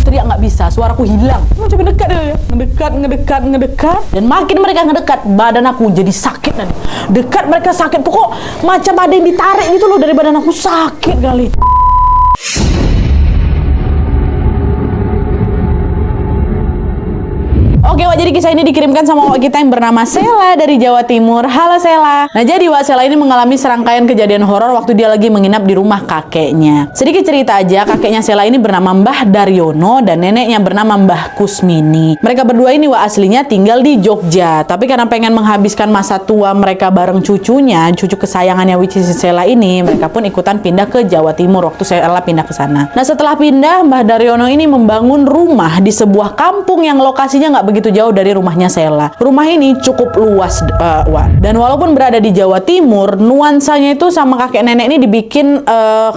teriak nggak bisa, suaraku hilang. Coba dekat ya, ngedekat. Dan makin mereka ngedekat, badan aku jadi sakit dan dekat mereka sakit. Pokok macam ada yang ditarik gitu loh dari badan aku, sakit kali. Oke Wak, jadi kisah ini dikirimkan sama Wak kita yang bernama Sela dari Jawa Timur. Halo Sela. Nah jadi Wak, Sela ini mengalami serangkaian kejadian horor waktu dia lagi menginap di rumah kakeknya. Sedikit cerita aja, kakeknya Sela ini bernama Mbah Daryono dan neneknya bernama Mbah Kusmini. Mereka berdua ini Wak aslinya tinggal di Jogja, tapi karena pengen menghabiskan masa tua mereka bareng cucunya, cucu kesayangannya which is Sela ini, mereka pun ikutan pindah ke Jawa Timur waktu Sela pindah ke sana. Nah setelah pindah, Mbah Daryono ini membangun rumah di sebuah kampung yang lokasinya nggak begitu jauh dari rumahnya Sela. Rumah ini cukup luas, dan walaupun berada di Jawa Timur, nuansanya itu sama kakek nenek ini dibikin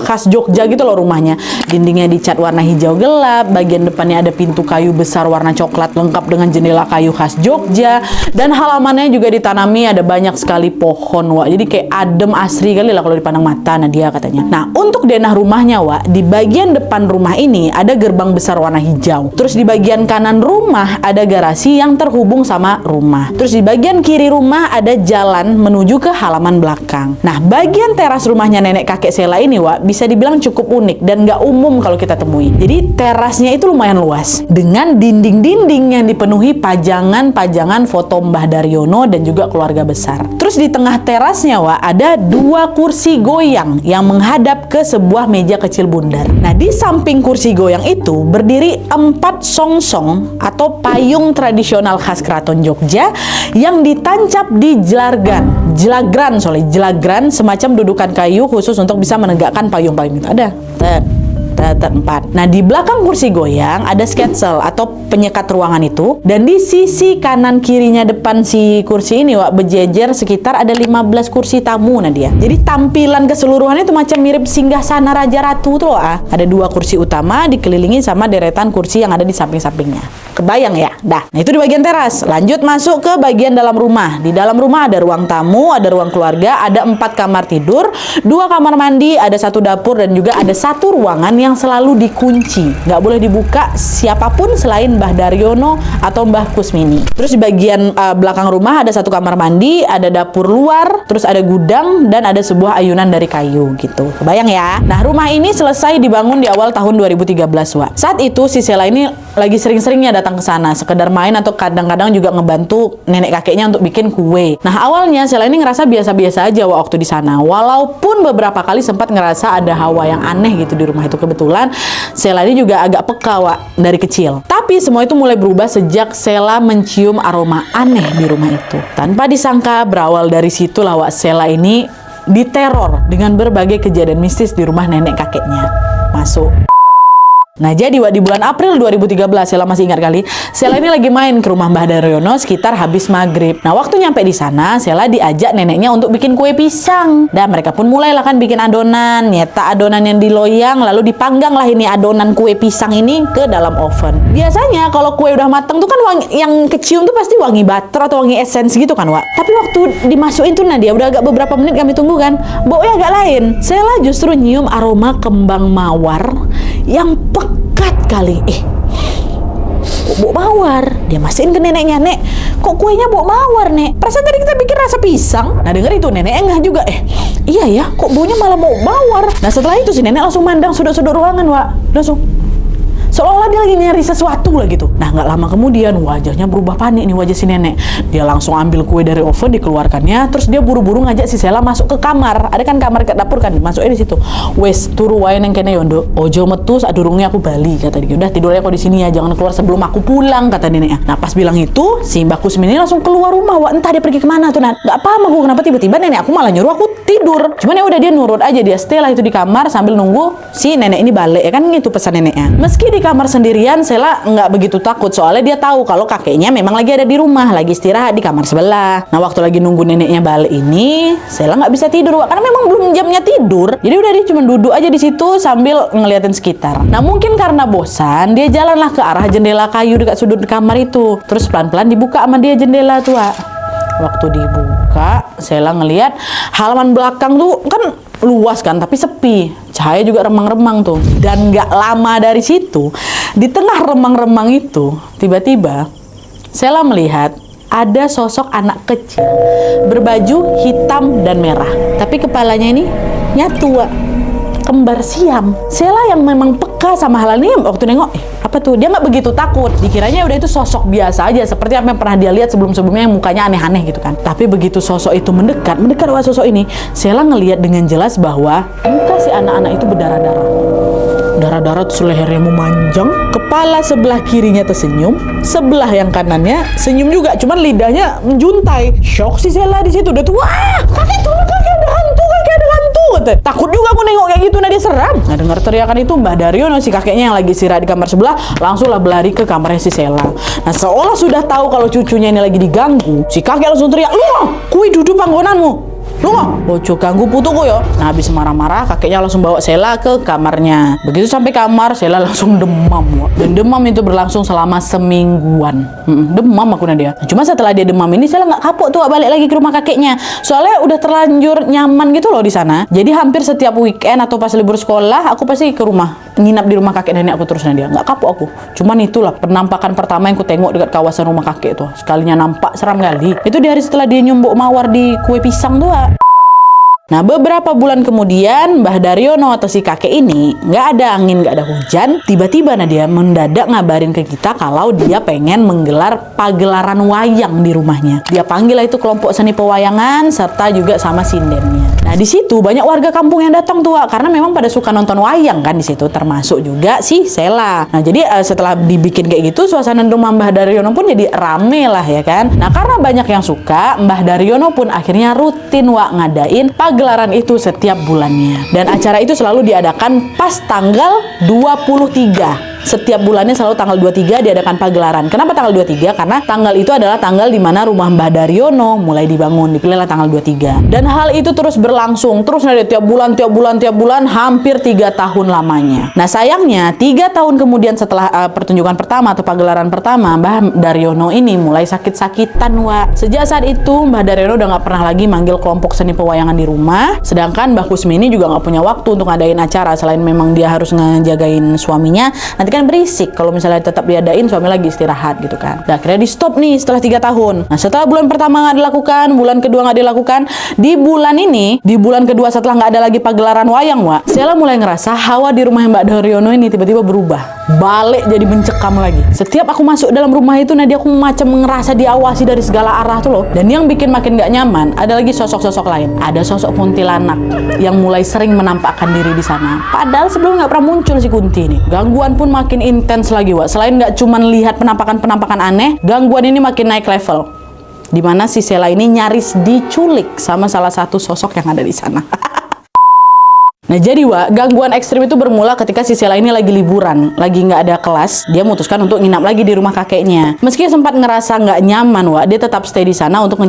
khas Jogja gitu loh rumahnya. Dindingnya dicat warna hijau gelap, bagian depannya ada pintu kayu besar warna coklat lengkap dengan jendela kayu khas Jogja, dan halamannya juga ditanami ada banyak sekali pohon, Wak. Jadi kayak adem asri kali lah kalau dipandang mata, Nadia katanya. Nah, untuk denah rumahnya, Wak, di bagian depan rumah ini ada gerbang besar warna hijau. Terus di bagian kanan rumah ada garasi yang terhubung sama rumah. Terus di bagian kiri rumah ada jalan menuju ke halaman belakang. Nah, bagian teras rumahnya nenek kakek Sela ini, Wak, bisa dibilang cukup unik dan nggak umum kalau kita temui. Jadi terasnya itu lumayan luas dengan dinding-dinding yang dipenuhi pajangan-pajangan foto Mbah Daryono dan juga keluarga besar. Terus di tengah terasnya, Wak, ada 2 kursi goyang yang menghadap ke sebuah meja kecil bundar. Nah, di samping kursi goyang itu berdiri 4 songsong atau payung tradisional khas Keraton Jogja yang ditancap di jelagran semacam dudukan kayu khusus untuk bisa menegakkan payung-payung itu. Ada 4. Nah, di belakang kursi goyang ada sketsel atau penyekat ruangan itu, dan di sisi kanan kirinya depan si kursi ini, Wak, berjejer sekitar ada 15 kursi tamu, Nadia. Jadi tampilan keseluruhannya itu macam mirip singgasana Raja Ratu tuh, Wak. Ada 2 kursi utama dikelilingi sama deretan kursi yang ada di samping-sampingnya. Kebayang ya? Dah. Nah, itu di bagian teras. Lanjut masuk ke bagian dalam rumah. Di dalam rumah ada ruang tamu, ada ruang keluarga, ada 4 kamar tidur, 2 kamar mandi, ada 1 dapur, dan juga ada 1 ruangan yang selalu dikunci. Nggak boleh dibuka siapapun selain Mbah Daryono atau Mbah Kusmini. Terus di bagian belakang rumah ada 1 kamar mandi, ada dapur luar, terus ada gudang, dan ada sebuah ayunan dari kayu gitu. Kebayang ya? Nah, rumah ini selesai dibangun di awal tahun 2013, Wak. Saat itu si Sela ini lagi sering-seringnya datang ke sana, sekedar main atau kadang-kadang juga ngebantu nenek kakeknya untuk bikin kue. Nah, awalnya Sela ini ngerasa biasa-biasa aja waktu di sana. Walaupun beberapa kali sempat ngerasa ada hawa yang aneh gitu di rumah itu. Kebetulan Sela ini juga agak peka, Wak, dari kecil. Tapi semua itu mulai berubah sejak Sela mencium aroma aneh di rumah itu. Tanpa disangka, berawal dari situlah, Wak, Sela ini diteror dengan berbagai kejadian mistis di rumah nenek kakeknya. Masuk. Nah, jadi Wak, di bulan April 2013, Sela masih ingat kali, Sela ini lagi main ke rumah Mbah Daryono sekitar habis maghrib. Nah, waktu nyampe di sana, Sela diajak neneknya untuk bikin kue pisang. Dan mereka pun mulailah kan bikin adonan, nyetak adonan yang di loyang, lalu dipanggang lah ini adonan kue pisang ini ke dalam oven. Biasanya kalau kue udah mateng tuh kan wangi, yang kecium tuh pasti wangi butter atau wangi essence gitu kan, Wak. Tapi waktu dimasukin tuh Nadia, udah agak beberapa menit kami tunggu kan, baunya agak lain. Sela justru nyium aroma kembang mawar yang pekat kali. Kok bau mawar? Dia masukin ke neneknya, "Nek, kok kuenya bau mawar, Nek? Perasaan tadi kita bikin rasa pisang." Nah, denger itu nenek engah juga. Iya ya, kok baunya malah bau mawar. Nah, setelah itu si nenek langsung mandang sudut-sudut ruangan, Wak. Langsung seolah-olah dia lagi nyari sesuatu lah gitu. Nah, nggak lama kemudian wajahnya berubah panik nih, wajah si nenek. Dia langsung ambil kue dari oven, dikeluarkannya, terus dia buru-buru ngajak si Sela masuk ke kamar. Ada kan kamar ke dapur kan, masuknya di situ. "Wes, turu wae neng kene yondo. Ojo metu sadurunge aku bali," kata dia. "Udah tidurnya kok di sini ya, jangan keluar sebelum aku pulang," kata neneknya. Nah, pas bilang itu, si Mbak Kusmini langsung keluar rumah, Wak. Entah dia pergi kemana tuh, Nat. Nggak paham aku kenapa tiba-tiba nenek aku malah nyuruh aku tidur. Cuman ya udah, dia nurut aja, dia stay lah itu di kamar sambil nunggu si nenek ini balik, ya kan gitu pesan neneknya. Meski di kamar sendirian, Sela nggak begitu takut soalnya dia tahu kalau kakeknya memang lagi ada di rumah, lagi istirahat di kamar sebelah. Nah, waktu lagi nunggu neneknya balik ini, Sela nggak bisa tidur, Wak, karena memang belum jamnya tidur. Jadi udah dia cuma duduk aja di situ sambil ngeliatin sekitar. Nah, mungkin karena bosan, dia jalanlah ke arah jendela kayu dekat sudut kamar itu. Terus pelan-pelan dibuka sama dia jendela tuh, Wak. Waktu dibuka, Sela ngelihat halaman belakang tuh kan luas kan, tapi sepi. Cahaya juga remang-remang tuh. Dan nggak lama dari situ, di tengah remang-remang itu, tiba-tiba Sheila melihat ada sosok anak kecil berbaju hitam dan merah. Tapi kepalanya ini nyatu, Wak. Kembar siam. Sheila yang memang peka sama hal ini waktu nengok, apa tuh? Dia nggak begitu takut. Dikiranya udah itu sosok biasa aja, seperti apa yang pernah dia lihat sebelum-sebelumnya yang mukanya aneh-aneh gitu kan. Tapi begitu sosok itu mendekat wah sosok ini, Sheila ngelihat dengan jelas bahwa muka si anak-anak itu berdarah-darah. Darah-darah tuh lehernya memanjang, kepala sebelah kirinya tersenyum, sebelah yang kanannya senyum juga, cuman lidahnya menjuntai. Shock si Sheila di situ, udah tuh, wah, kakek tolong, kakek ada hantu. Takut juga aku nengok kayak gitu, nah dia seram. Nah dengar teriakan itu, Mbah Daryono si kakeknya yang lagi istirahat di kamar sebelah langsung lah berlari ke kamarnya si Sheila. Nah seolah sudah tahu kalau cucunya ini lagi diganggu, si kakek langsung teriak, "Lu, kui duduk panggonanmu. Lu ojo ganggu putuku yo." Nah habis marah-marah, kakeknya langsung bawa Sheila ke kamarnya. Begitu sampai kamar, Sheila langsung demam. Dan demam itu berlangsung selama semingguan. Demam aku dia. Nah, cuma setelah dia demam ini, Sheila nggak kapok tuh balik lagi ke rumah kakeknya. Soalnya udah terlanjur nyaman gitu loh di sana. Jadi hampir setiap weekend atau pas libur sekolah, aku pasti ke rumah, nginap di rumah kakek nenek aku terus dia. Nggak kapok aku. Cuman itulah penampakan pertama yang ku tengok dekat kawasan rumah kakek tuh. Sekalinya nampak seram kali. Itu di hari setelah dia nyombok mawar di kue pisang tuh. Nah beberapa bulan kemudian Mbah Daryono atau si kakek ini nggak ada angin, nggak ada hujan, tiba-tiba dia mendadak ngabarin ke kita kalau dia pengen menggelar pagelaran wayang di rumahnya. Dia panggil lah itu kelompok seni pewayangan serta juga sama sindennya. Nah di situ banyak warga kampung yang datang tuh, karena memang pada suka nonton wayang kan di situ, termasuk juga si Sheila. Nah jadi setelah dibikin kayak gitu, suasana rumah Mbah Daryono pun jadi rame lah ya kan. Nah karena banyak yang suka, Mbah Daryono pun akhirnya rutin ngadain pagelaran itu setiap bulannya. Dan acara itu selalu diadakan pas tanggal 23. Setiap bulannya selalu tanggal 23 diadakan pagelaran. Kenapa tanggal 23? Karena tanggal itu adalah tanggal di mana rumah Mbah Daryono mulai dibangun. Dipilihlah tanggal 23. Dan hal itu terus berlangsung. Terus tiap bulan hampir 3 tahun lamanya. Nah sayangnya 3 tahun kemudian setelah pertunjukan pertama atau pagelaran pertama, Mbah Daryono ini mulai sakit-sakitan, Wak. Sejak saat itu Mbah Daryono udah nggak pernah lagi manggil kelompok seni pewayangan di rumah. Sedangkan Mbah Kusmi ini juga nggak punya waktu untuk ngadain acara. Selain memang dia harus ngejagain suaminya, nanti kan berisik kalau misalnya tetap diadain, suami lagi istirahat gitu kan. Nah, akhirnya di stop nih setelah 3 tahun. Nah setelah bulan pertama nggak dilakukan, bulan kedua nggak dilakukan, di bulan kedua setelah nggak ada lagi pagelaran wayang, Wak, Sheila mulai ngerasa hawa di rumah Mbak Daryono ini tiba-tiba berubah, balik jadi mencekam lagi. Setiap aku masuk dalam rumah itu, dia aku macam ngerasa diawasi dari segala arah tuh loh. Dan yang bikin makin nggak nyaman, ada lagi sosok-sosok lain. Ada sosok kuntilanak yang mulai sering menampakkan diri di sana. Padahal sebelum nggak pernah muncul si Kunti ini. Gangguan pun makin intens lagi, Wak. Selain nggak cuman lihat penampakan-penampakan aneh, gangguan ini makin naik level. Dimana si Sheila ini nyaris diculik sama salah satu sosok yang ada di sana. Nah jadi, Wak, gangguan ekstrim itu bermula ketika si Sheila ini lagi liburan, lagi nggak ada kelas, dia memutuskan untuk nginap lagi di rumah kakeknya. Meski sempat ngerasa nggak nyaman, Wak, dia tetap stay di sana untuk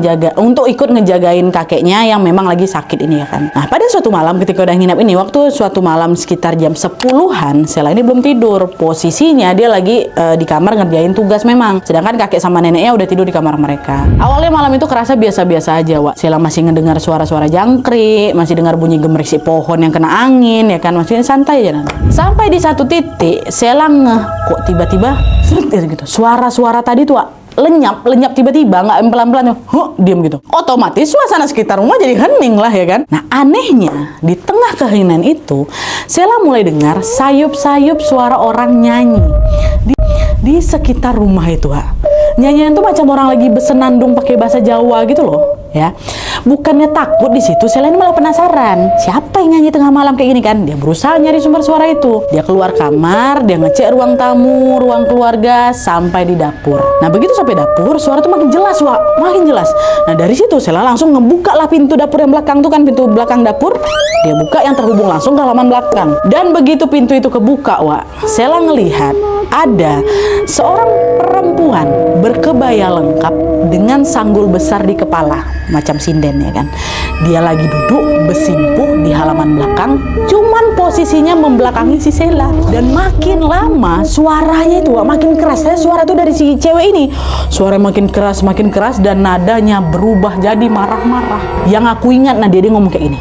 ikut ngejagain kakeknya yang memang lagi sakit ini ya kan. Nah pada suatu malam ketika udah nginap ini, waktu suatu malam sekitar jam 10-an, Sheila ini belum tidur. Posisinya dia lagi di kamar ngerjain tugas memang, sedangkan kakek sama neneknya udah tidur di kamar mereka. Awalnya malam itu kerasa biasa-biasa aja, Wak. Sheila masih ngedengar suara-suara jangkrik, masih dengar bunyi gemerik si pohon yang kena angin ya kan, maksudnya santai aja. Sampai di satu titik Sheila kok tiba-tiba gitu, suara-suara tadi tuh lenyap tiba-tiba, nggak pelan-pelan diam gitu. Otomatis suasana sekitar rumah jadi hening lah ya kan. Nah anehnya di tengah keheningan itu Sheila mulai dengar sayup-sayup suara orang nyanyi di sekitar rumah itu. Nyanyian tuh macam orang lagi bersenandung pakai bahasa Jawa gitu loh ya. Bukannya takut di situ, Sheila ini malah penasaran siapa yang nyanyi tengah malam kayak gini kan. Dia berusaha nyari sumber suara itu. Dia keluar kamar, dia ngecek ruang tamu, ruang keluarga, sampai di dapur. Nah begitu sampai dapur, suara tuh makin jelas, Wak, makin jelas. Nah dari situ Sheila langsung ngebuka lah pintu dapur yang belakang tuh kan, pintu belakang dapur. Dia buka yang terhubung langsung ke halaman belakang. Dan begitu pintu itu kebuka, Wak, Sheila ngelihat ada seorang perempuan berkebaya lengkap dengan sanggul besar di kepala macam sinden ya kan. Dia lagi duduk bersimpuh di halaman belakang, cuman posisinya membelakangi si Sheila. Dan makin lama suaranya itu makin keras. Suara itu dari si cewek ini, suara makin keras dan nadanya berubah jadi marah-marah. Yang aku ingat dia ngomong kayak gini,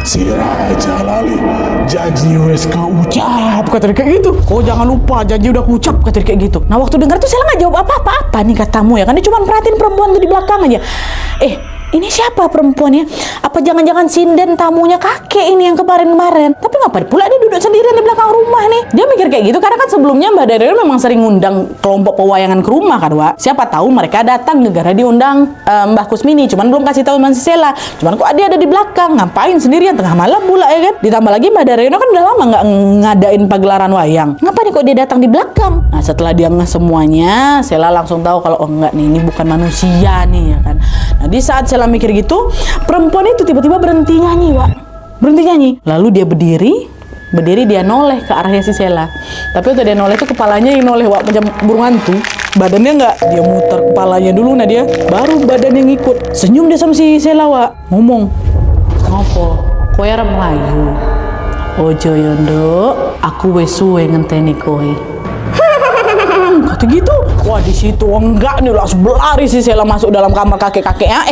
Si Raja Lali janji wes kau ucap, Kata dia kayak gitu. Kau jangan lupa janji udah kucap, kata dia kayak gitu. Nah waktu dengar tuh Sela nggak jawab apa-apa nih katamu ya kan, dia cuma perhatiin perempuan tuh di belakang aja. Ini siapa perempuannya? Apa jangan-jangan sinden tamunya kakek ini yang kemarin-kemarin? Tapi ngapa pula dia duduk sendirian di belakang rumah nih? Dia mikir kayak gitu karena kan sebelumnya Mbak Dario memang sering ngundang kelompok pewayangan ke rumah kan, Wak. Siapa tahu mereka datang gara diundang Mbah Kusmini, cuman belum kasih tahu si Sela. Cuman kok dia ada di belakang, ngapain sendirian tengah malam pula ya kan? Ditambah lagi Mbak Dario kan udah lama nggak ngadain pagelaran wayang. Ngapain kok dia datang di belakang? Nah setelah dia ngeh semuanya, Sela langsung tahu kalau oh enggak nih, ini bukan manusia nih ya kan. Nah di saat Sela mikir gitu, perempuan itu tiba-tiba berhenti nyanyi, Wak. Berhenti nyanyi. Lalu dia berdiri dia noleh ke arahnya si Sela. Tapi waktu dia noleh tuh kepalanya yang noleh, Wak, macam burung hantu. Badannya enggak, dia muter kepalanya dulu nah dia, baru badannya ngikut. Senyum dia sama si Sela, Wak. Ngomong, "Ngopo? Kowe arep mlayu? Ojo yondo, aku wis suwe ngenteni kowe." Kata gitu. Wah di situ enggak nih, langsung berlari si Sela masuk dalam kamar kakek-kakeknya,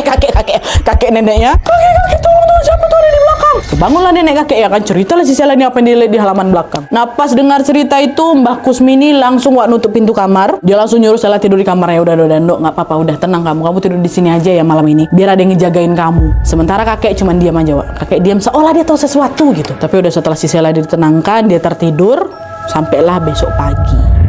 kakek neneknya. Kakek tolong siapa tuh ada di belakang? Kebangunlah nenek kakek ya kan, ceritalah si Sela ini apa yang dilihat di halaman belakang. Nah pas dengar cerita itu Mbah Kusmini langsung nutup pintu kamar. Dia langsung nyuruh Sela tidur di kamarnya. Udah Nduk, nggak apa-apa, udah tenang kamu tidur di sini aja ya malam ini. Biar ada yang ngejagain kamu. Sementara kakek cuman diam aja, Wak. Kakek diam seolah dia tahu sesuatu gitu. Tapi udah setelah si Sela ditenangkan, dia tertidur sampailah besok pagi.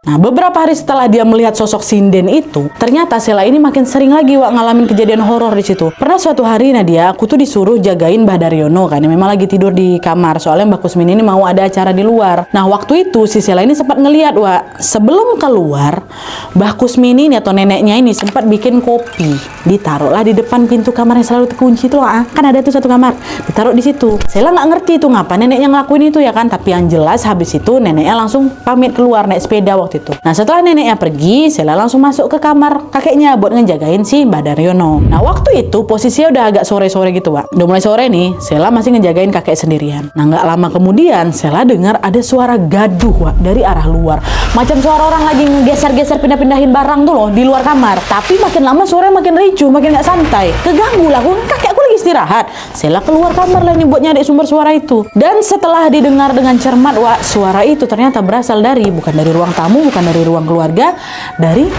Nah, beberapa hari setelah dia melihat sosok sinden itu, ternyata Sela ini makin sering lagi, Wak, ngalamin kejadian horor di situ. Pernah suatu hari, Nadia, aku tuh disuruh jagain Mbah Daryono kan, memang lagi tidur di kamar, soalnya Mbak Kusmini ini mau ada acara di luar. Nah, waktu itu si Sela ini sempat ngeliat, Wak, sebelum keluar, Mbah Kusmini ini atau neneknya ini sempat bikin kopi, ditaruhlah di depan pintu kamar yang selalu terkunci tuh, kan ada tuh satu kamar, ditaruh di situ. Sela nggak ngerti itu ngapa neneknya ngelakuin itu ya kan, tapi yang jelas habis itu neneknya langsung pamit keluar naik sepeda waktu itu. Nah setelah neneknya pergi, Sela langsung masuk ke kamar kakeknya buat ngejagain si Mbah Daryono. Nah waktu itu posisinya udah agak sore-sore gitu, Wak. Udah mulai sore nih, Sela masih ngejagain kakek sendirian. Nah nggak lama kemudian Sela dengar ada suara gaduh, Wak, dari arah luar. Macam suara orang lagi ngegeser-geser pindah-pindahin barang tuh loh di luar kamar. Tapi makin lama suaranya makin ricuh, makin nggak santai. Keganggu lah, kakekku lagi istirahat. Sela keluar kamar lah nih buat nyari sumber suara itu. Dan setelah didengar dengan cermat, Wak, suara itu ternyata berasal dari, bukan dari ruang tamu, bukan dari ruang keluarga, dari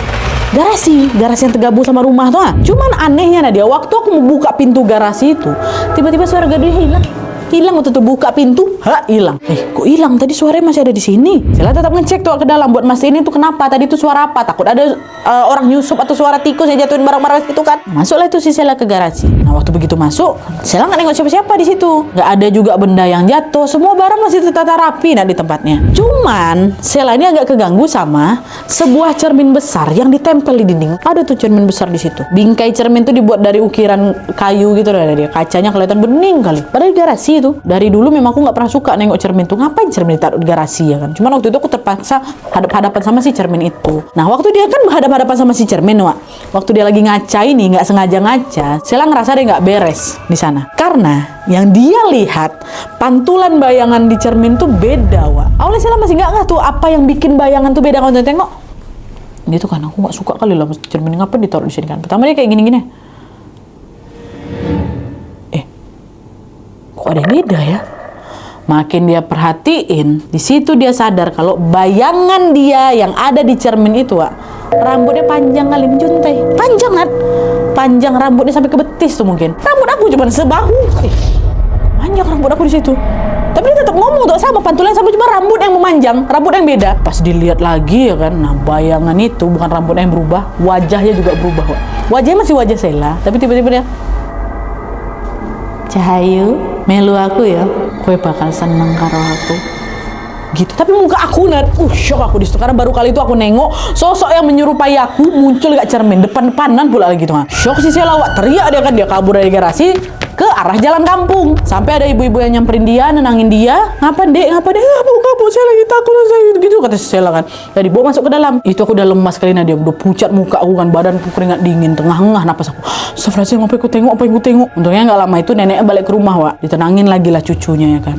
garasi yang tergabung sama rumah tuh. Cuman anehnya Nadia, waktu aku mau buka pintu garasi itu, tiba-tiba suara gaduhnya hilang waktu tuh buka pintu, hilang. Kok hilang? Tadi suaranya masih ada di sini. Sela tetap ngecek tuh ke dalam buat mastiin itu kenapa, tadi itu suara apa, takut ada orang nyusup atau suara tikus yang jatuhin barang-barang itu kan. Masuklah itu si Sela ke garasi. Nah waktu begitu masuk, Sela nggak nengok siapa-siapa di situ, nggak ada juga benda yang jatuh, semua barang masih tertata rapi di tempatnya. Cuman Sela ini agak keganggu sama sebuah cermin besar yang ditempel di dinding. Ada tuh cermin besar di situ. Bingkai cermin tuh dibuat dari ukiran kayu gitu loh, dia kacanya kelihatan bening kali. Padahal di garasi itu dari dulu memang aku nggak pernah suka nengok cermin tuh, ngapain cermin ditaruh di garasi ya kan. Cuman waktu itu aku terpaksa hadap-hadapan sama si cermin itu. Nah waktu dia kan hadap-hadapan sama si cermin, Wak, waktu dia lagi ngaca ini nggak sengaja ngaca, Sela ngerasa dia nggak beres di sana karena yang dia lihat pantulan bayangan di cermin tuh beda, Wak. Awalnya Sela masih nggak tuh apa yang bikin bayangan tuh beda kalau tengok gitu kan. Aku nggak suka kali lah cermin, ngapa ditaruh di sini kan. Pertama dia kayak gini-gini, kok ada yang beda ya. Makin dia perhatiin, di situ dia sadar kalau bayangan dia yang ada di cermin itu, Wak, rambutnya panjang kali, menjuntai, panjang kan, panjang rambutnya sampai ke betis tuh mungkin. Rambut aku cuma sebahu, panjang rambut aku di situ. Tapi dia tetap ngomong tuh sama pantulan sama, cuma rambut yang memanjang, rambut yang beda. Pas dilihat lagi ya kan, nah bayangan itu bukan rambutnya yang berubah, wajahnya juga berubah, Wak. Wajahnya masih wajah Sela, tapi tiba-tiba dia, Cahayu, melu aku ya, kue bakal seneng karo aku gitu. Tapi muka aku shock aku di situ karena baru kali itu aku nengok sosok yang menyerupai aku muncul gak cermin depan-depanan pula gitu. Shock sih Sela, Wak, teriak dia kan, dia kabur dari garasi ke arah jalan kampung. Sampai ada ibu-ibu yang nyamperin dia, nenangin dia. Ngapa dek? Bu, saya lagi takut, gitu kata Sela kan. Tadi bawa masuk ke dalam. Itu aku udah lemas kali, Nadia, udah pucat muka aku kan, badanku keringat dingin, tengah-tengah napas aku. Astagfirullahaladzim, apa yang ku tengok? Untungnya nggak lama itu neneknya balik ke rumah, Wak. Ditenangin lagi lah cucunya ya kan.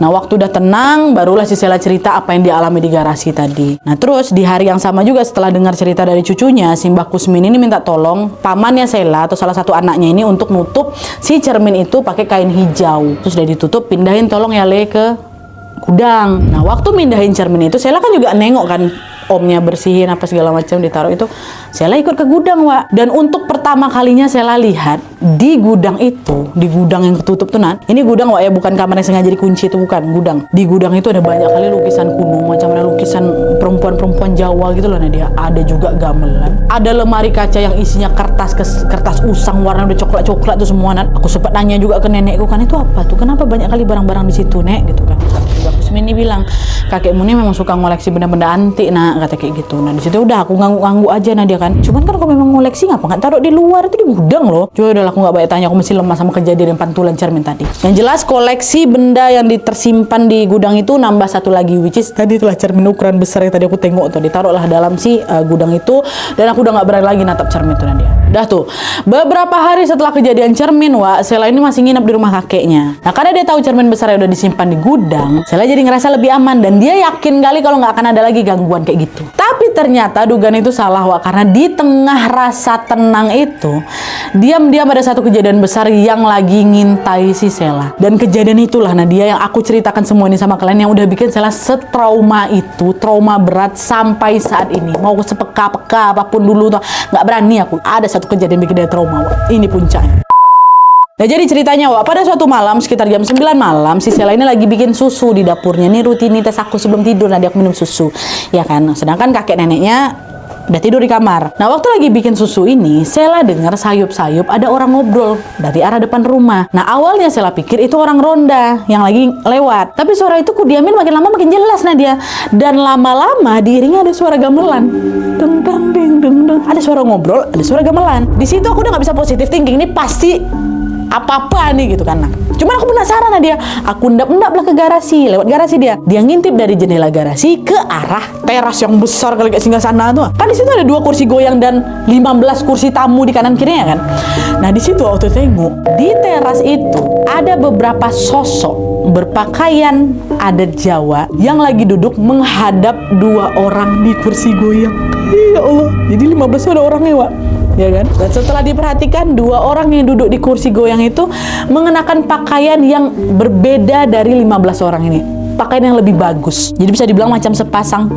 Nah waktu udah tenang, barulah si Sela cerita apa yang dialami di garasi tadi. Nah terus di hari yang sama juga setelah dengar cerita dari cucunya, si Mbah Kusmin ini minta tolong pamannya Sela atau salah satu anaknya ini untuk nutup si cermin cermin itu pakai kain hijau. Terus udah ditutup, pindahin tolong ya Le ke gudang. Nah waktu mindahin cermin itu Sheila kan juga nengok kan, omnya bersihin apa segala macam ditaruh itu. Sheila ikut ke gudang, Wak. Dan untuk pertama kalinya Sheila lihat di gudang itu, di gudang yang ketutup tuh Nat. Ini gudang, Wak, ya, bukan kamar yang sengaja dikunci, itu bukan gudang. Di gudang itu ada banyak kali lukisan kuno, macam ada lukisan perempuan-perempuan Jawa gitu loh Nadia. Ada juga gamelan. Ada lemari kaca yang isinya kertas usang warna udah coklat-coklat tuh semua Nat. Aku sempat nanya juga ke nenekku kan, itu apa tuh? Kenapa banyak kali barang-barang di situ, Nek? Gitu kan. Aku ini bilang, kakekmu ini memang suka ngoleksi benda-benda antik, Nak, kata kayak gitu. Nah di situ udah aku ngangguk-ngangguk aja Nadia kan. Cuman kan kalau memang ngoleksi ngapa nggak taruh di luar, itu di gudang loh. Coba udah aku nggak banyak tanya, aku masih lemah sama kejadian pantulan cermin tadi. Yang jelas koleksi benda yang tersimpan di gudang itu nambah satu lagi, which is tadi itulah cermin ukuran besar yang tadi aku tengok tuh, ditaruhlah dalam si gudang itu. Dan aku udah nggak berani lagi natap cermin tuh Nadia. Dah tuh beberapa hari setelah kejadian cermin, Wak, Sheila ini masih nginep di rumah kakeknya. Nah karena dia tahu cermin besar yang udah disimpan di gudang, Sheila jadi ngerasa lebih aman dan dia yakin kali kalau nggak akan ada lagi gangguan kayak gitu. Tapi ternyata dugaan itu salah, Wak, karena di tengah rasa tenang itu diam-diam ada satu kejadian besar yang lagi ngintai si Sheila. Dan kejadian itulah Nadia yang aku ceritakan semua ini sama kalian, yang udah bikin Sheila setrauma itu, trauma berat sampai saat ini. Mau sepeka-peka apapun dulu tuh nggak berani aku. Ada satu kejadian bikin dia trauma, Wak. Ini puncaknya. Nah jadi ceritanya, Wak, pada suatu malam sekitar jam 9 malam si Sheila ini lagi bikin susu di dapurnya. Ini rutinitas aku sebelum tidur, nanti aku minum susu, ya kan. Sedangkan kakek neneknya udah tidur di kamar. Nah waktu lagi bikin susu ini, Sheila dengar sayup-sayup ada orang ngobrol dari arah depan rumah. Nah awalnya Sheila pikir itu orang ronda yang lagi lewat. Tapi suara itu ku diamin makin lama makin jelas Nadia. Dan lama-lama diiringi ada suara gamelan. Deng deng deng deng deng. Ada suara ngobrol, ada suara gamelan. Di situ aku udah nggak bisa positive thinking, ini pasti apa-apa nih gitu kan. Nah, cuman aku penasaran Nadia. Aku endap-endap lah ke garasi, lewat garasi dia. Dia ngintip dari jendela garasi ke arah teras yang besar kali kayak singgah sana tuh. Kan di situ ada 2 kursi goyang dan 15 kursi tamu di kanan kirinya kan. Nah, di situ waktu tengok, di teras itu ada beberapa sosok berpakaian adat Jawa yang lagi duduk menghadap 2 orang di kursi goyang. Ya Allah, jadi 15 ada orangnya, Wak. Ya kan? Dan setelah diperhatikan, 2 orang yang duduk di kursi goyang itu mengenakan pakaian yang berbeda dari 15 orang ini. Pakaian yang lebih bagus. Jadi bisa dibilang macam sepasang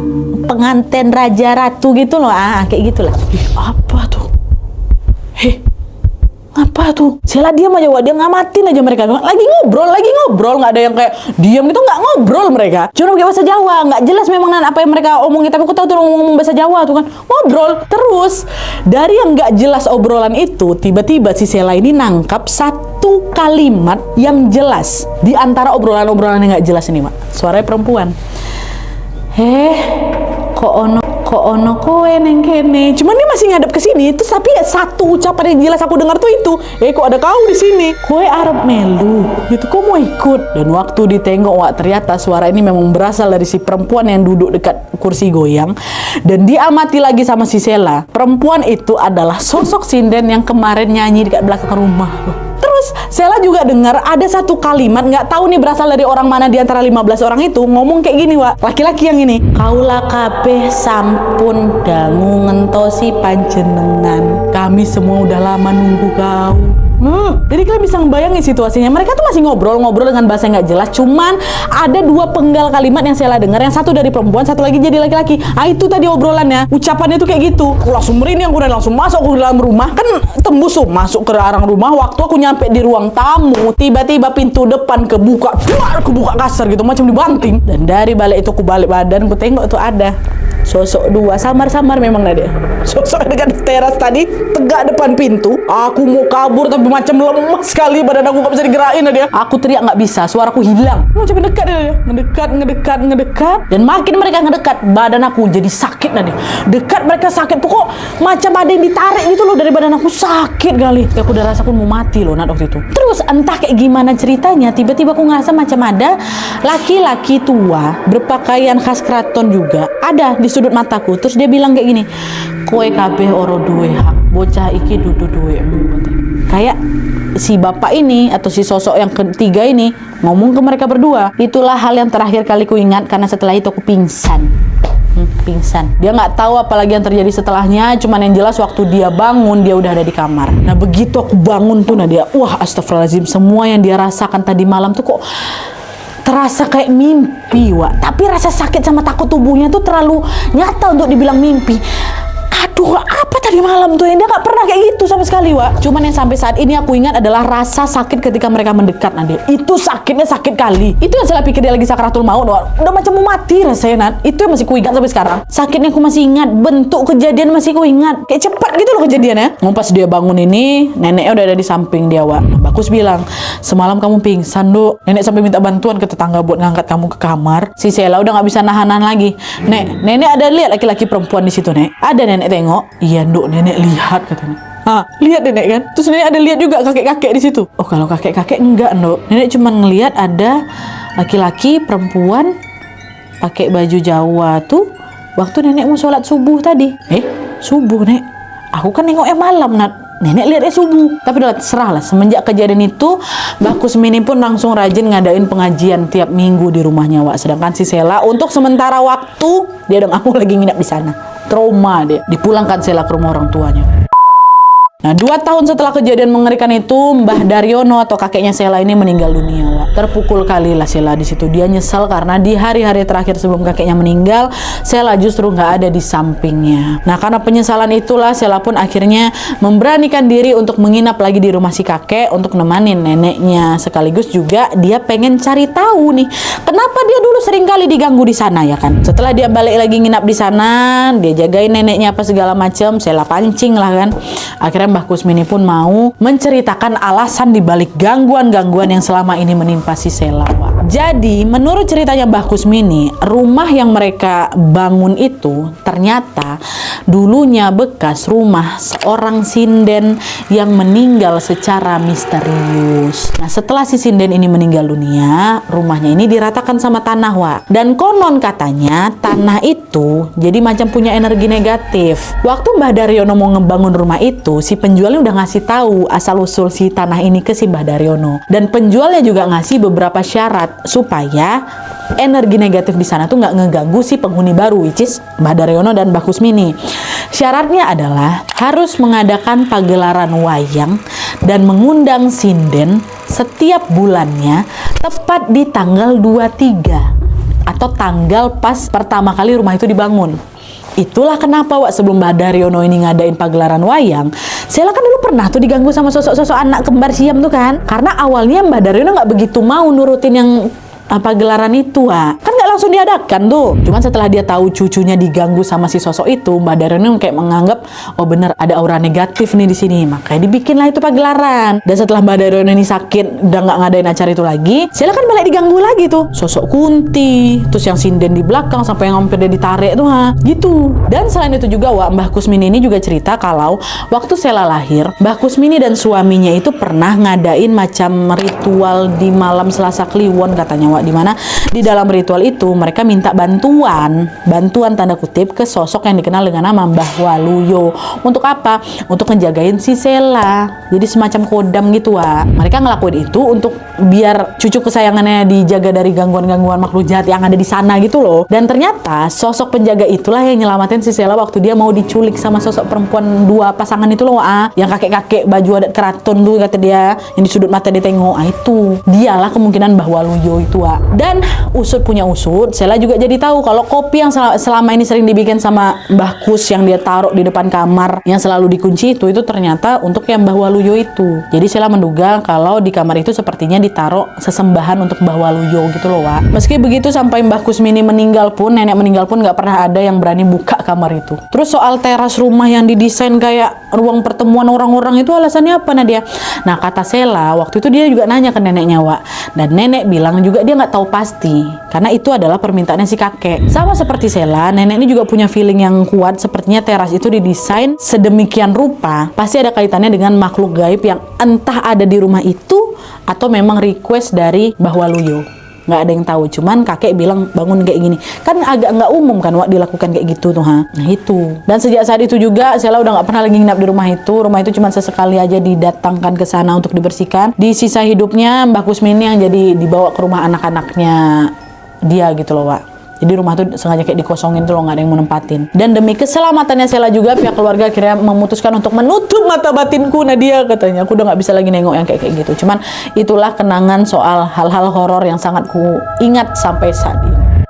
pengantin raja ratu gitu loh. Kayak gitulah. Apa tuh? Apa tuh? Sheila diam aja, Wak. Dia ngamatin aja mereka. Lagi ngobrol. Nggak ada yang kayak diam gitu, nggak ngobrol mereka. Cuma pakai bahasa Jawa. Nggak jelas memang apa yang mereka omongin. Tapi aku tahu tuh ngomong bahasa Jawa tuh kan. Ngobrol. Terus, dari yang nggak jelas obrolan itu, tiba-tiba si Sheila ini nangkap satu kalimat yang jelas. Di antara obrolan-obrolan yang nggak jelas ini, Wak. Suaranya perempuan. Kok ono kowe neng kene. Cuman dia masih ngadep ke sini. Terus tapi satu ucapan yang jelas aku dengar tuh itu. Kok ada kau di sini? Kowe arep melu. Gitu, kok mau ikut? Dan waktu ditengok, Wak, ternyata suara ini memang berasal dari si perempuan yang duduk dekat kursi goyang. Dan diamati lagi sama si Sheila. Perempuan itu adalah sosok sinden yang kemarin nyanyi dekat belakang rumah. Terus Sheila juga dengar ada satu kalimat, nggak tahu nih berasal dari orang mana di antara 15 orang itu, ngomong kayak gini, Wak. Laki-laki yang ini. Kaula kabeh sampun dangu ngentosi panjenengan. Kami semua udah lama nunggu kau. Jadi kalian bisa ngebayangin situasinya. Mereka tuh masih ngobrol dengan bahasa yang nggak jelas. Cuman ada 2 penggal kalimat yang Sheila dengar. Yang satu dari perempuan, satu lagi jadi laki-laki. Itu tadi obrolannya. Ucapannya tuh kayak gitu. Aku langsung merinding, aku udah langsung masuk ke dalam rumah. Kan tembus tuh masuk ke arah rumah. Waktu aku nyampe di ruang tamu, tiba-tiba pintu depan kebuka. Kebuka kasar gitu, macam dibanting. Dan dari balik itu aku balik badan, aku tengok tuh ada sosok 2, samar-samar memang Nadia. Sosok dekat teras tadi, tegak depan pintu. Aku mau kabur tapi macam lemas sekali, badan aku gak bisa digerakin Nadia. Aku teriak nggak bisa, suaraku hilang. Macam mendekat Nadia, ngedekat. Dan makin mereka ngedekat, badan aku jadi sakit Nadia. Dekat mereka sakit, pokok macam ada yang ditarik gitu loh dari badan aku, sakit kali. Ya aku udah rasa aku mau mati loh waktu itu. Terus entah kayak gimana ceritanya, tiba-tiba aku ngerasa macam ada laki-laki tua berpakaian khas keraton juga ada di sudut mataku. Terus dia bilang kayak gini, kowe kabeh oro duwe hak, bocah iki dudu duwemu. Kayak si bapak ini atau si sosok yang ketiga ini ngomong ke mereka berdua. Itulah hal yang terakhir kali ku ingat, karena setelah itu aku pingsan. Pingsan. Dia nggak tahu apalagi yang terjadi setelahnya, cuman yang jelas waktu dia bangun dia udah ada di kamar. Nah begitu aku bangun tuh Nadia, wah astagfirullahaladzim, semua yang dia rasakan tadi malam tuh kok terasa kayak mimpi, Wak. Tapi rasa sakit sama takut tubuhnya tuh terlalu nyata untuk dibilang mimpi. Aduh, apa tadi malam tuh? Dia nggak pernah kayak gitu sama sekali, Wak. Cuman yang sampai saat ini aku ingat adalah rasa sakit ketika mereka mendekat, Nadia. Itu sakitnya sakit kali. Itu yang saya pikir dia lagi sakratul maut, Wak. Udah macam mau mati rasanya, Nat. Itu yang masih kuingat sampai sekarang. Sakitnya aku masih ingat, bentuk kejadian masih kuingat. Kayak cepat gitu loh kejadiannya. Pas dia bangun ini, neneknya udah ada di samping dia, Wak. Nah, Bagus bilang, semalam kamu pingsan, Dok. Nenek sampai minta bantuan ke tetangga buat ngangkat kamu ke kamar. Si Sela udah nggak bisa nahan lagi. Nenek ada lihat laki-laki perempuan di situ, Nek. Ada nenek tengok. Iya, Dok, nenek lihat katanya. Lihat nenek kan? Terus nenek ada lihat juga kakek-kakek di situ. Oh, kalau kakek-kakek enggak, Dok. Nenek cuma ngelihat ada laki-laki perempuan pakai baju Jawa tuh waktu nenek mau sholat subuh tadi. Subuh, Nek. Aku kan nengoknya malam, Nat. Nenek lihatnya subuh. Tapi udah serah lah. Semenjak kejadian itu, Mbah Kusmini pun langsung rajin ngadain pengajian tiap minggu di rumahnya, Wak. Sedangkan si Sela untuk sementara waktu dia udah ngaku lagi nginap di sana. Trauma dia. Dipulangkan Sela ke rumah orang tuanya. Nah, 2 tahun setelah kejadian mengerikan itu, Mbah Daryono atau kakeknya Sela ini meninggal dunia, Wak. Terpukul kali lah Sela di situ. Dia nyesal karena di hari-hari terakhir sebelum kakeknya meninggal, Sela justru nggak ada di sampingnya. Nah, karena penyesalan itulah Sela pun akhirnya memberanikan diri untuk menginap lagi di rumah si kakek untuk nemanin neneknya. Sekaligus juga dia pengen cari tahu nih, kenapa dia dulu sering kali diganggu di sana, ya kan? Setelah dia balik lagi nginap di sana, dia jagain neneknya apa segala macam, Sela pancing lah kan. Akhirnya Mbah Kusmini pun mau menceritakan alasan dibalik gangguan-gangguan yang selama ini menimpa si Sela, Wak. Jadi, menurut ceritanya Mbah Kusmini, rumah yang mereka bangun itu ternyata dulunya bekas rumah seorang sinden yang meninggal secara misterius. Nah, setelah si sinden ini meninggal dunia, rumahnya ini diratakan sama tanah, Wak. Dan konon katanya tanah itu jadi macam punya energi negatif. Waktu Mbah Daryono mau ngebangun rumah itu, si penjualnya udah ngasih tahu asal-usul si tanah ini ke si Mbah Daryono. Dan penjualnya juga ngasih beberapa syarat supaya energi negatif di sana tuh nggak ngeganggu si penghuni baru, which is Mbah Daryono dan Mbah Kusmini. Syaratnya adalah harus mengadakan pagelaran wayang dan mengundang sinden setiap bulannya tepat di tanggal 23 atau tanggal pas pertama kali rumah itu dibangun. Itulah kenapa, Wak, sebelum Mbah Daryono ini ngadain pagelaran wayang, Sela kan dulu pernah tuh diganggu sama sosok-sosok anak kembar siam tuh kan. Karena awalnya Mbah Daryono nggak begitu mau nurutin yang pagelaran itu, Wak. Kan nggak langsung diadakan tuh. Cuman setelah dia tahu cucunya diganggu sama si sosok itu, Mbah Daryono kayak menganggap, oh bener ada aura negatif nih di sini, makanya dibikinlah itu pagelaran. Dan setelah Mbah Daryono ini sakit, udah nggak ngadain acara itu lagi, Sela kan balik diganggu lagi tuh. Sosok Kunti, terus yang sinden di belakang sampai yang hampir dia ditarik tuh, gitu. Dan selain itu juga, Wak, Mbah Kusmini ini juga cerita kalau waktu Sela lahir, Mbah Kusmini dan suaminya itu pernah ngadain macam ritual di malam Selasa Kliwon katanya, Wak, di mana di dalam ritual itu mereka minta bantuan tanda kutip ke sosok yang dikenal dengan nama Mbah Waluyo. Untuk apa? Untuk ngejagain si Sela. Jadi semacam kodam gitu, Wak. Mereka ngelakuin itu untuk biar cucu kesayangannya dijaga dari gangguan-gangguan makhluk jahat yang ada di sana gitu loh. Dan ternyata sosok penjaga itulah yang nyelamatin si Sela waktu dia mau diculik sama sosok perempuan 2 pasangan itu loh, Wak. Yang kakek-kakek baju adat keraton tuh kata dia, yang di sudut mata dia tengok. Itu dialah kemungkinan Mbah Waluyo itu, Wak. Dan usut punya usut, Sela juga jadi tahu kalau kopi yang selama ini sering dibikin sama Mbah Kus yang dia taruh di depan kamar yang selalu dikunci itu ternyata untuk yang Mbah Waluyo itu. Jadi Sela menduga kalau di kamar itu sepertinya ditaruh sesembahan untuk Mbah Waluyo gitu loh, Wak. Meski begitu, sampai Mbah Kusmini meninggal pun, nenek meninggal pun nggak pernah ada yang berani buka kamar itu. Terus soal teras rumah yang didesain kayak ruang pertemuan orang-orang itu alasannya apa, Nadia? Nah, kata Sela waktu itu dia juga nanya ke neneknya, Wak. Dan nenek bilang juga dia nggak tahu pasti karena itu adalah permintaannya si kakek. Sama seperti Sela, nenek ini juga punya feeling yang kuat sepertinya teras itu didesain sedemikian rupa pasti ada kaitannya dengan makhluk gaib yang entah ada di rumah itu atau memang request dari Mbah Waluyo. Nggak ada yang tahu, cuman kakek bilang bangun kayak gini kan agak nggak umum kan, Wak, dilakukan kayak gitu tuh, Nah itu. Dan sejak saat itu juga Sela udah nggak pernah lagi nginap di rumah itu cuma sesekali aja didatangkan ke sana untuk dibersihkan. Di sisa hidupnya Mbah Kusmini yang jadi dibawa ke rumah anak-anaknya dia gitu loh, Wak. Jadi rumah tuh sengaja kayak dikosongin tuh loh, nggak ada yang mau nempatin. Dan demi keselamatannya Sheila juga, pihak keluarga akhirnya memutuskan untuk menutup mata batinku Nadia, katanya. Aku udah nggak bisa lagi nengok yang kayak gitu. Cuman itulah kenangan soal hal-hal horor yang sangat ku ingat sampai saat ini.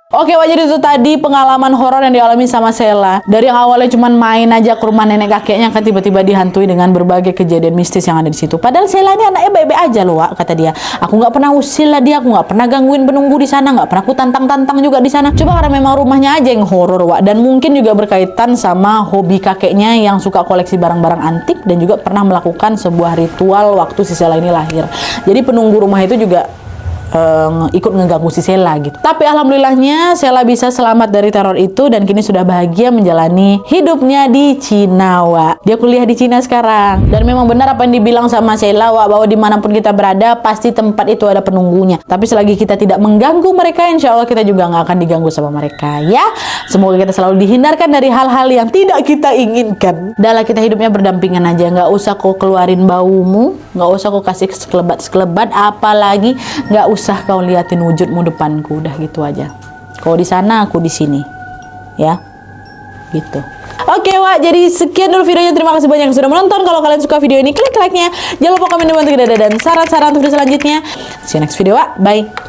Oke, jadi itu tadi pengalaman horor yang dialami sama Sheila. Dari yang awalnya cuman main aja ke rumah nenek kakeknya, kan tiba-tiba dihantui dengan berbagai kejadian mistis yang ada di situ. Padahal Sheila ini anaknya baik-baik aja loh, Wak, kata dia. Aku nggak pernah usil lah dia, aku nggak pernah gangguin penunggu di sana, nggak pernah aku tantang-tantang juga di sana. Coba karena memang rumahnya aja yang horor, Wak, dan mungkin juga berkaitan sama hobi kakeknya yang suka koleksi barang-barang antik dan juga pernah melakukan sebuah ritual waktu si Sheila ini lahir. Jadi penunggu rumah itu juga ikut ngeganggu si Sheila gitu. Tapi alhamdulillahnya Sheila bisa selamat dari teror itu dan kini sudah bahagia menjalani hidupnya di Cina, Wak. Dia kuliah di Cina sekarang. Dan memang benar apa yang dibilang sama Sheila, Wak, bahwa dimanapun kita berada pasti tempat itu ada penunggunya. Tapi selagi kita tidak mengganggu mereka, insya Allah kita juga nggak akan diganggu sama mereka, ya. Semoga kita selalu dihindarkan dari hal-hal yang tidak kita inginkan. Dalam kita hidupnya berdampingan aja, nggak usah kau keluarin baumu, nggak usah kau kasih sekelebat, apalagi nggak usah kau liatin wujudmu depanku, udah gitu aja. Kau di sana, aku di sini, ya, gitu. Oke, Wak, jadi sekian dulu videonya. Terima kasih banyak yang sudah menonton. Kalau kalian suka video ini, klik like-nya. Jangan lupa komen dan bantu dan saran-saran untuk video selanjutnya. See you next video, Wak. Bye.